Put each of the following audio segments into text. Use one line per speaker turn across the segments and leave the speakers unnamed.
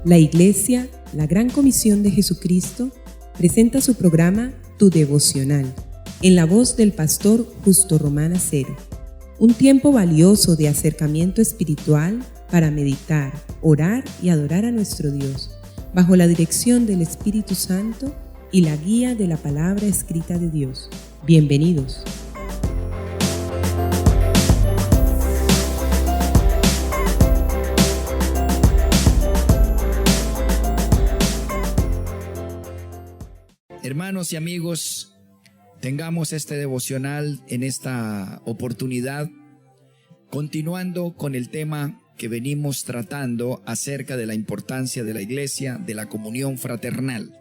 La Iglesia, la Gran Comisión de Jesucristo, presenta su programa Tu Devocional, en la voz del pastor Justo Román Acero. Un tiempo valioso de acercamiento espiritual para meditar, orar y adorar a nuestro Dios, bajo la dirección del Espíritu Santo y la guía de la palabra escrita de Dios. Bienvenidos.
Hermanos y amigos, tengamos este devocional en esta oportunidad, continuando con el tema que venimos tratando acerca de la importancia de la iglesia, de la comunión fraternal.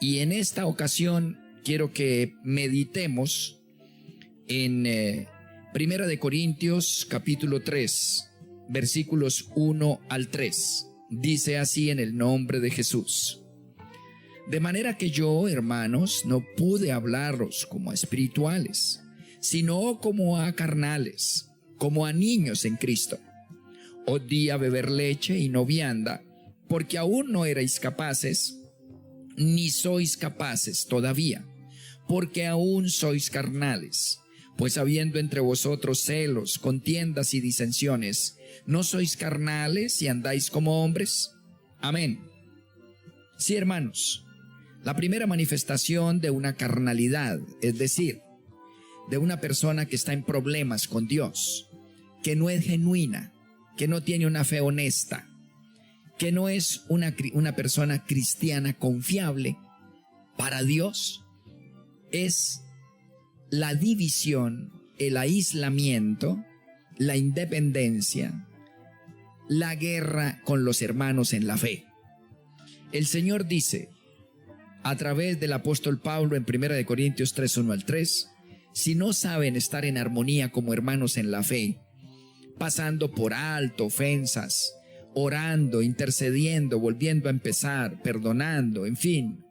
Y en esta ocasión quiero que meditemos en 1 de Corintios capítulo 3, versículos 1 al 3. Dice así en el nombre de Jesús: De manera que yo, hermanos, no pude hablaros como a espirituales, sino como a carnales, como a niños en Cristo. Os di a beber leche y no vianda, porque aún no erais capaces, ni sois capaces todavía, porque aún sois carnales. Pues habiendo entre vosotros celos, contiendas y disensiones, ¿no sois carnales y andáis como hombres? Amén. Sí, hermanos, la primera manifestación de una carnalidad, es decir, de una persona que está en problemas con Dios, que no es genuina, que no tiene una fe honesta, que no es una persona cristiana confiable para Dios, es la división, el aislamiento, la independencia, la guerra con los hermanos en la fe. El Señor dice, a través del apóstol Pablo en 1 de Corintios 3, 1 al 3, si no saben estar en armonía como hermanos en la fe, pasando por alto ofensas, orando, intercediendo, volviendo a empezar, perdonando, en fin,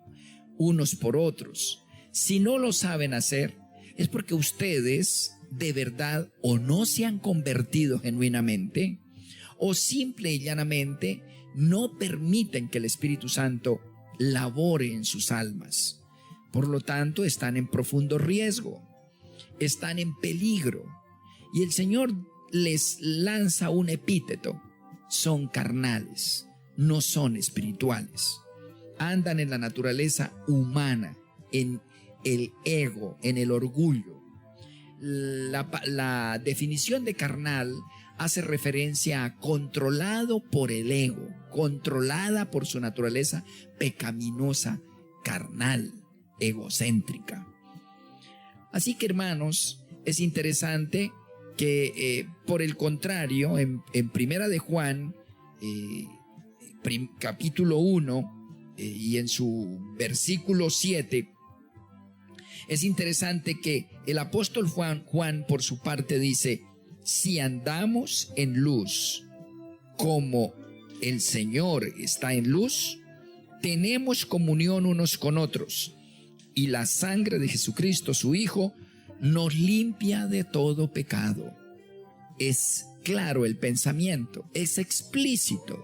unos por otros. Si no lo saben hacer, es porque ustedes de verdad o no se han convertido genuinamente, o simple y llanamente no permiten que el Espíritu Santo labore en sus almas. Por lo tanto, están en profundo riesgo, están en peligro, y el Señor les lanza un epíteto: son carnales, no son espirituales. Andan en la naturaleza humana, en el ego, en el orgullo. La definición de carnal hace referencia a controlado por el ego, controlada por su naturaleza pecaminosa, carnal, egocéntrica. Así que, hermanos, es interesante que por el contrario, en Primera de Juan, capítulo 1, y en su versículo 7, es interesante que el apóstol Juan por su parte dice: si andamos en luz como el Señor está en luz, tenemos comunión unos con otros, y la sangre de Jesucristo, su Hijo, nos limpia de todo pecado. Es claro el pensamiento, es explícito.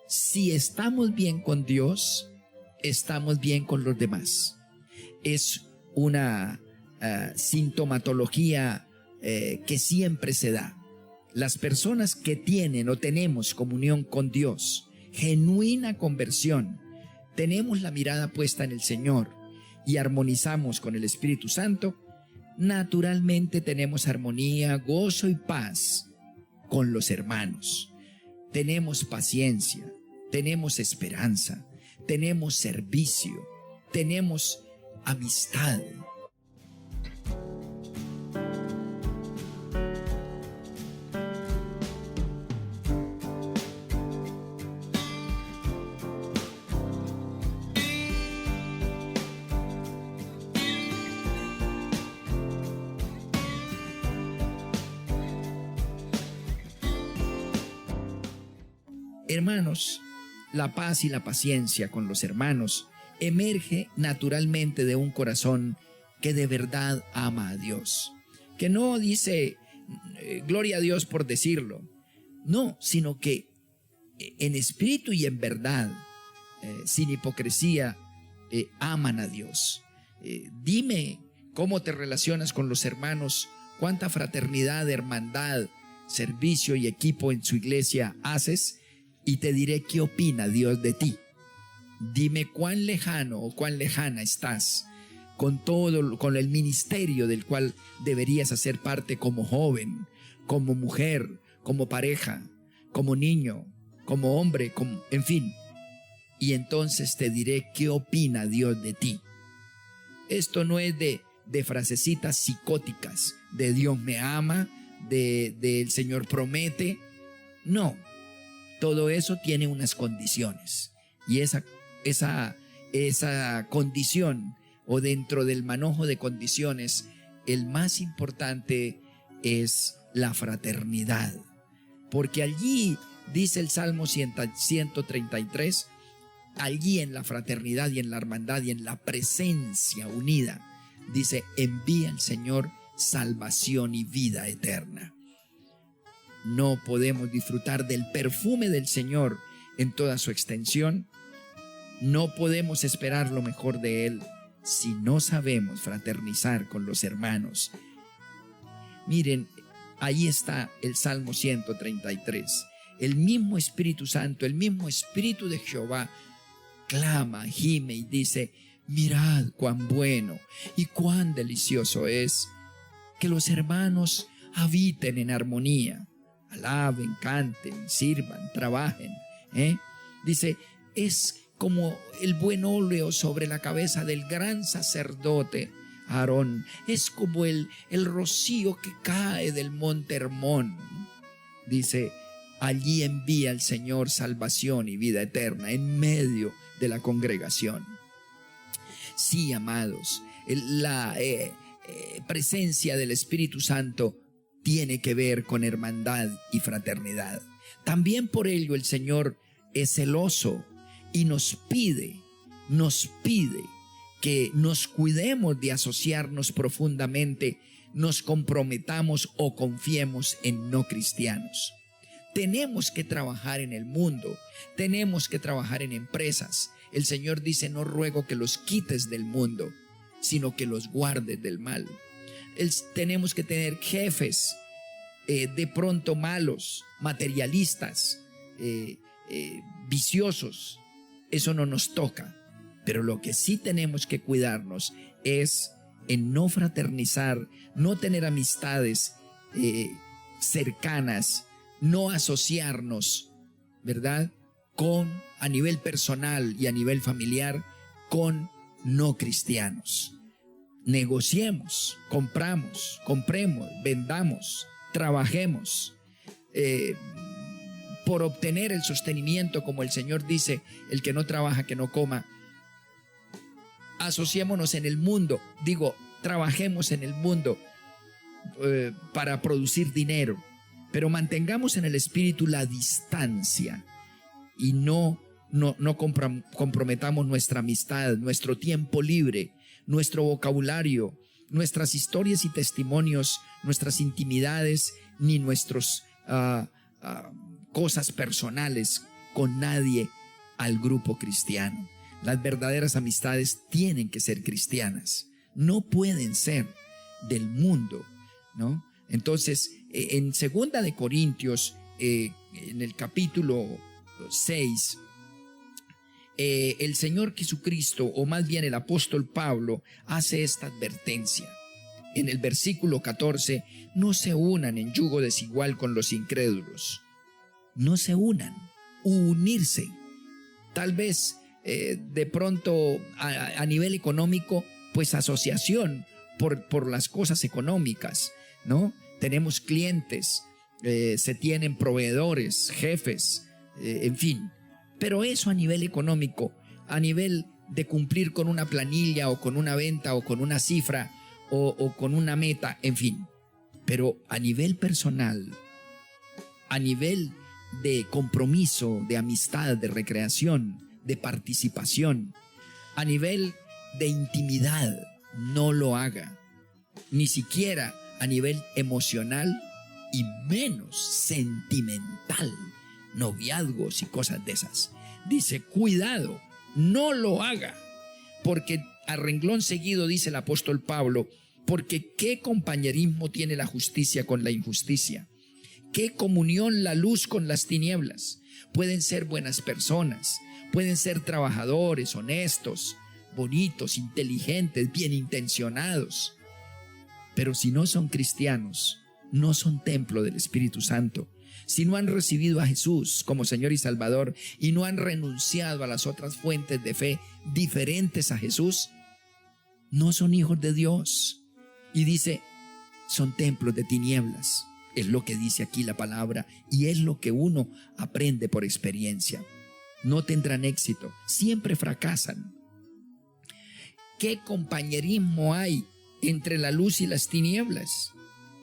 Si estamos bien con Dios, estamos bien con los demás. Es una sintomatología que siempre se da. Las personas que tienen o tenemos comunión con Dios, genuina conversión, tenemos la mirada puesta en el Señor y armonizamos con el Espíritu Santo, naturalmente tenemos armonía, gozo y paz con los hermanos. Tenemos paciencia, tenemos esperanza, tenemos servicio, tenemos amistad. Hermanos, la paz y la paciencia con los hermanos emerge naturalmente de un corazón que de verdad ama a Dios, que no dice gloria a Dios por decirlo, no, sino que en espíritu y en verdad, sin hipocresía, aman a Dios. Dime cómo te relacionas con los hermanos, cuánta fraternidad, hermandad, servicio y equipo en su iglesia haces, y te diré qué opina Dios de ti. Dime cuán lejano o cuán lejana estás con el ministerio del cual deberías hacer parte como joven, como mujer, como pareja, como niño, como hombre, en fin. Y entonces te diré qué opina Dios de ti. Esto no es de frasecitas psicóticas, de Dios me ama, de el Señor promete. No, todo eso tiene unas condiciones. Y esa condición, o dentro del manojo de condiciones, el más importante es la fraternidad. Porque allí, dice el Salmo 133, allí en la fraternidad y en la hermandad y en la presencia unida, dice, envía el Señor salvación y vida eterna. No podemos disfrutar del perfume del Señor en toda su extensión. No podemos esperar lo mejor de Él si no sabemos fraternizar con los hermanos. Miren, ahí está el Salmo 133. El mismo Espíritu Santo, el mismo Espíritu de Jehová clama, gime y dice, mirad cuán bueno y cuán delicioso es que los hermanos habiten en armonía. Alaben, canten, sirvan, trabajen. Dice, es como el buen óleo sobre la cabeza del gran sacerdote Aarón. Es como el rocío que cae del monte Hermón. Dice, allí envía el Señor salvación y vida eterna en medio de la congregación. Sí, amados, la presencia del Espíritu Santo tiene que ver con hermandad y fraternidad. También por ello el Señor es celoso y nos pide que nos cuidemos de asociarnos profundamente, nos comprometamos o confiemos en no cristianos. Tenemos que trabajar en el mundo, tenemos que trabajar en empresas. El Señor dice, no ruego que los quites del mundo, sino que los guardes del mal. Tenemos que tener jefes de pronto malos, materialistas, viciosos. Eso no nos toca. Pero lo que sí tenemos que cuidarnos es en no fraternizar, no tener amistades cercanas, no asociarnos, ¿verdad?, a nivel personal y a nivel familiar, con no cristianos. Negociemos, compremos, vendamos, trabajemos por obtener el sostenimiento, como el Señor dice, el que no trabaja, que no coma. Asociémonos en el mundo, trabajemos en el mundo para producir dinero, pero mantengamos en el espíritu la distancia y no comprometamos nuestra amistad, nuestro tiempo libre, nuestro vocabulario, nuestras historias y testimonios, nuestras intimidades, ni nuestras cosas personales con nadie al grupo cristiano. Las verdaderas amistades tienen que ser cristianas, no pueden ser del mundo, ¿no? Entonces, en 2 de Corintios, en el capítulo 6, el Señor Jesucristo, o más bien el apóstol Pablo, hace esta advertencia. En el versículo 14, no se unan en yugo desigual con los incrédulos. No se unan, unirse. Tal vez de pronto a nivel económico, pues asociación por las cosas económicas, ¿no? Tenemos clientes, se tienen proveedores, jefes, en fin. Pero eso a nivel económico, a nivel de cumplir con una planilla o con una venta o con una cifra o con una meta, en fin. Pero a nivel personal, a nivel de compromiso, de amistad, de recreación, de participación, a nivel de intimidad, no lo haga. Ni siquiera a nivel emocional y menos sentimental, noviazgos y cosas de esas. Dice, cuidado, no lo haga, porque a renglón seguido dice el apóstol Pablo, porque ¿qué compañerismo tiene la justicia con la injusticia? ¿Qué comunión la luz con las tinieblas? Pueden ser buenas personas, pueden ser trabajadores, honestos, bonitos, inteligentes, bien intencionados, pero si no son cristianos, no son templo del Espíritu Santo, si no han recibido a Jesús como Señor y Salvador y no han renunciado a las otras fuentes de fe diferentes a Jesús, no son hijos de Dios. Y dice, son templos de tinieblas. Es lo que dice aquí la palabra y es lo que uno aprende por experiencia. No tendrán éxito, siempre fracasan. ¿Qué compañerismo hay entre la luz y las tinieblas?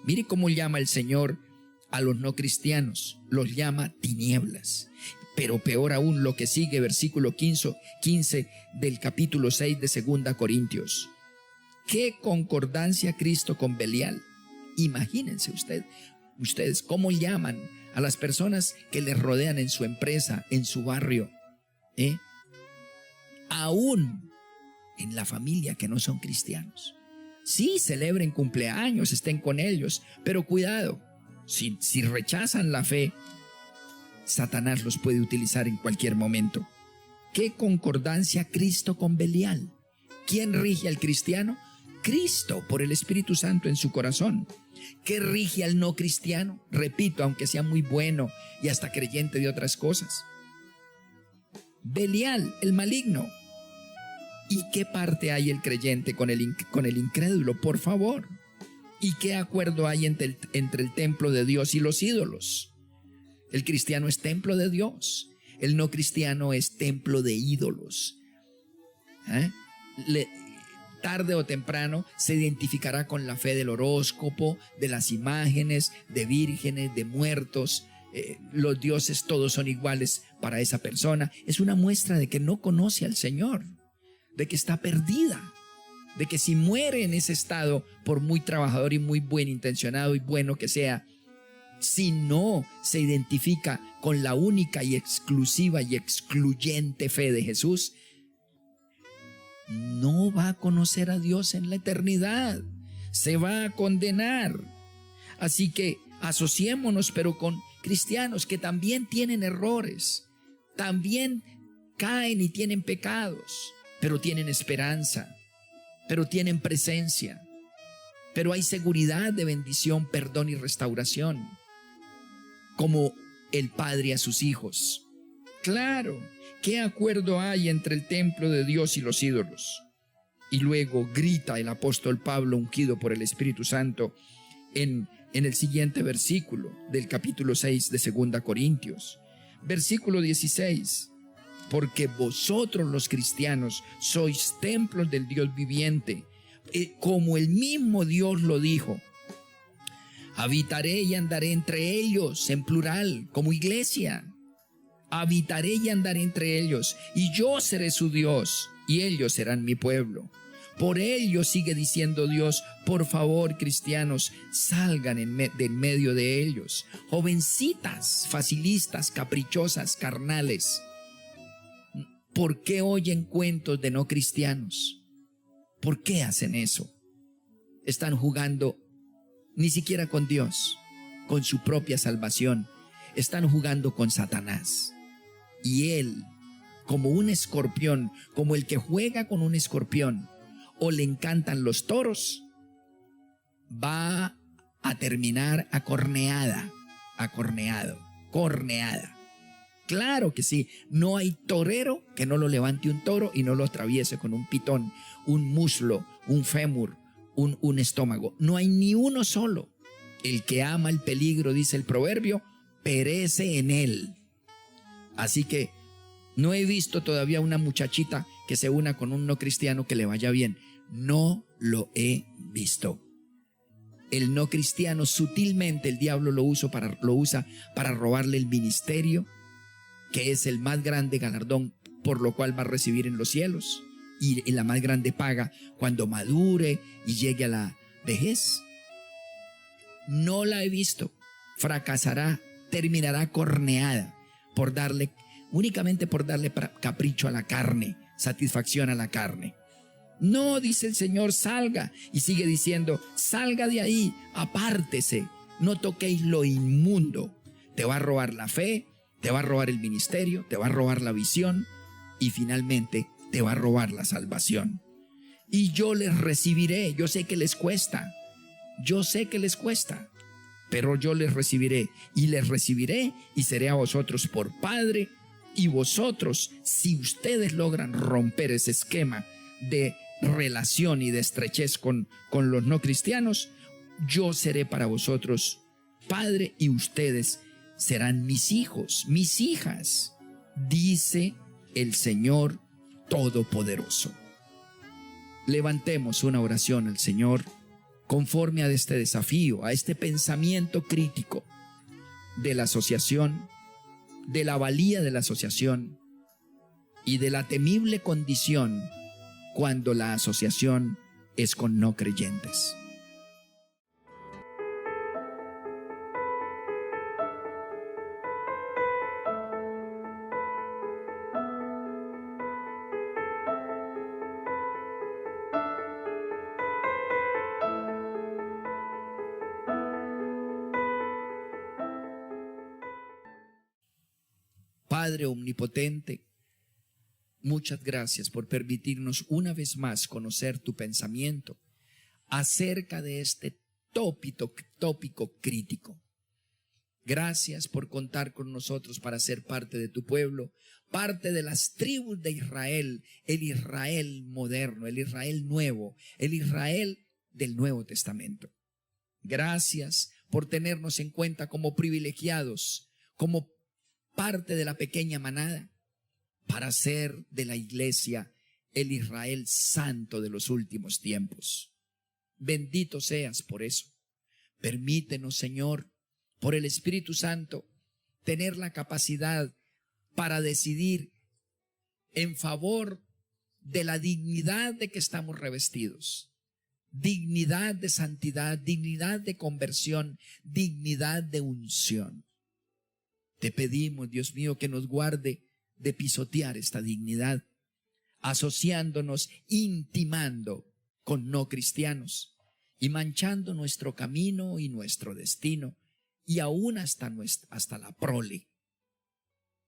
Mire cómo llama el Señor a los no cristianos, los llama tinieblas. Pero peor aún lo que sigue, versículo 15 del capítulo 6 de 2 Corintios. ¿Qué concordancia Cristo con Belial? Imagínense ustedes cómo llaman a las personas que les rodean en su empresa, en su barrio, aún en la familia que no son cristianos. Sí, celebren cumpleaños, estén con ellos, pero cuidado, si rechazan la fe, Satanás los puede utilizar en cualquier momento. ¿Qué concordancia Cristo con Belial? ¿Quién rige al cristiano? Cristo, por el Espíritu Santo en su corazón. ¿Qué rige al no cristiano? Repito, aunque sea muy bueno y hasta creyente de otras cosas. Belial, el maligno. ¿Y qué parte hay el creyente con el incrédulo? Por favor. ¿Y qué acuerdo hay entre el templo de Dios y los ídolos? El cristiano es templo de Dios. El no cristiano es templo de ídolos. Tarde o temprano se identificará con la fe del horóscopo, de las imágenes, de vírgenes, de muertos. Los dioses todos son iguales para esa persona. Es una muestra de que no conoce al Señor, de que está perdida, de que si muere en ese estado, por muy trabajador y muy buen intencionado y bueno que sea, si no se identifica con la única y exclusiva y excluyente fe de Jesús, no va a conocer a Dios en la eternidad, se va a condenar. Así que asociémonos, pero con cristianos que también tienen errores, también caen y tienen pecados, pero tienen esperanza, pero tienen presencia, pero hay seguridad de bendición, perdón y restauración, como el Padre a sus hijos. Claro, ¿qué acuerdo hay entre el templo de Dios y los ídolos? Y luego grita el apóstol Pablo, ungido por el Espíritu Santo, en el siguiente versículo del capítulo 6 de 2 Corintios. Versículo 16. Porque vosotros los cristianos sois templos del Dios viviente, como el mismo Dios lo dijo. Habitaré y andaré entre ellos, en plural, como iglesia. Habitaré y andaré entre ellos, y yo seré su Dios, y ellos serán mi pueblo. Por ello sigue diciendo Dios, por favor, cristianos, salgan de en medio de ellos. Jovencitas, facilistas, caprichosas, carnales. ¿Por qué oyen cuentos de no cristianos? ¿Por qué hacen eso? Están jugando ni siquiera con Dios, con su propia salvación. Están jugando con Satanás. Y él, como un escorpión, como el que juega con un escorpión, o le encantan los toros, va a terminar corneada. Claro que sí, no hay torero que no lo levante un toro y no lo atraviese con un pitón, un muslo, un fémur, un estómago. No hay ni uno solo. El que ama el peligro, dice el proverbio, perece en él. Así que no he visto todavía una muchachita que se una con un no cristiano que le vaya bien. No lo he visto. el no cristiano sutilmente el diablo lo usa para robarle el ministerio, que es el más grande galardón por lo cual va a recibir en los cielos, y la más grande paga cuando madure y llegue a la vejez. No la he visto. Fracasará, terminará corneada únicamente por darle capricho a la carne, satisfacción a la carne. No, dice el Señor, salga. Y sigue diciendo, salga de ahí, apártese, no toquéis lo inmundo. Te va a robar la fe, te va a robar el ministerio, te va a robar la visión y finalmente te va a robar la salvación. Y yo les recibiré. Yo sé que les cuesta, pero yo les recibiré y seré a vosotros por Padre. Y vosotros, si ustedes logran romper ese esquema de relación y de estrechez con los no cristianos, yo seré para vosotros Padre y ustedes serán mis hijos, mis hijas, dice el Señor Todopoderoso. Levantemos una oración al Señor conforme a este desafío, a este pensamiento crítico de la asociación, de la valía de la asociación y de la temible condición cuando la asociación es con no creyentes. Padre omnipotente, muchas gracias por permitirnos una vez más conocer tu pensamiento acerca de este tópico crítico. Gracias por contar con nosotros para ser parte de tu pueblo, parte de las tribus de Israel, el Israel moderno, el Israel nuevo, el Israel del Nuevo Testamento. Gracias por tenernos en cuenta como privilegiados, como parte de la pequeña manada, para ser de la iglesia el Israel santo de los últimos tiempos. Bendito seas por eso. Permítenos, Señor, por el Espíritu Santo, tener la capacidad para decidir en favor de la dignidad de que estamos revestidos. Dignidad de santidad, dignidad de conversión, dignidad de unción. Te pedimos, Dios mío, que nos guarde de pisotear esta dignidad, asociándonos, intimando con no cristianos y manchando nuestro camino y nuestro destino y aún hasta la prole.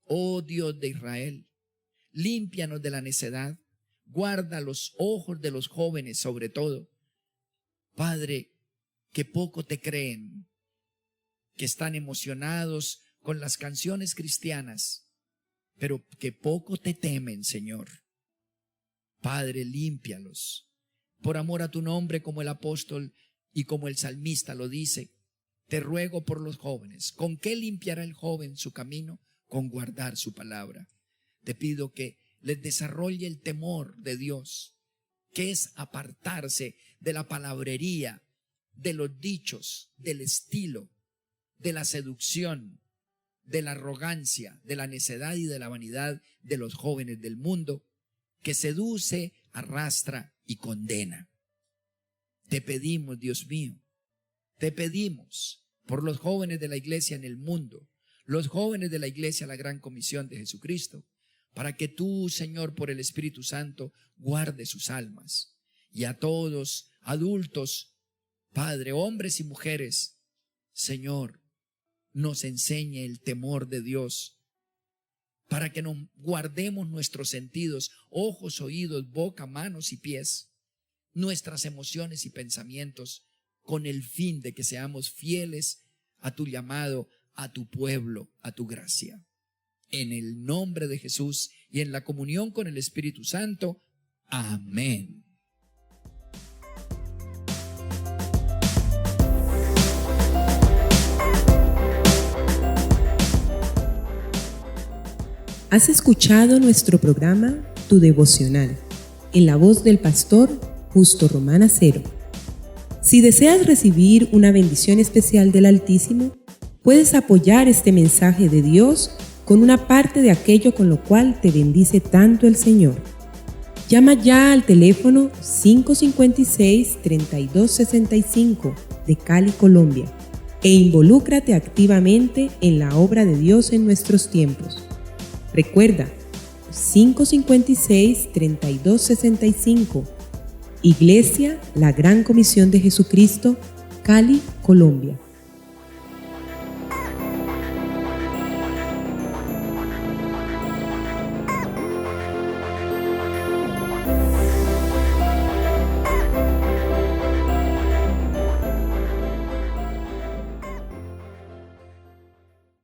Oh Dios de Israel, límpianos de la necedad, guarda los ojos de los jóvenes sobre todo. Padre, que poco te creen, que están emocionados con las canciones cristianas, pero que poco te temen, Señor. Padre, límpialos. Por amor a tu nombre, como el apóstol y como el salmista lo dice, te ruego por los jóvenes. ¿Con qué limpiará el joven su camino? Con guardar su palabra. Te pido que les desarrolle el temor de Dios, que es apartarse de la palabrería, de los dichos, del estilo, de la seducción, de la arrogancia, de la necedad y de la vanidad de los jóvenes del mundo, que seduce, arrastra y condena. Te pedimos, Dios mío, te pedimos por los jóvenes de la iglesia en el mundo, los jóvenes de la iglesia, la gran comisión de Jesucristo, para que tú, Señor, por el Espíritu Santo, guarde sus almas. Y a todos, adultos, Padre, hombres y mujeres, Señor, nos enseñe el temor de Dios, para que nos guardemos nuestros sentidos, ojos, oídos, boca, manos y pies, nuestras emociones y pensamientos, con el fin de que seamos fieles a tu llamado, a tu pueblo, a tu gracia. En el nombre de Jesús y en la comunión con el Espíritu Santo. Amén.
Has escuchado nuestro programa Tu Devocional, en la voz del pastor Justo Román Acero. Si deseas recibir una bendición especial del Altísimo, puedes apoyar este mensaje de Dios con una parte de aquello con lo cual te bendice tanto el Señor. Llama ya al teléfono 556-3265 de Cali, Colombia, e involúcrate activamente en la obra de Dios en nuestros tiempos. Recuerda, 556-3265, Iglesia La Gran Comisión de Jesucristo, Cali, Colombia.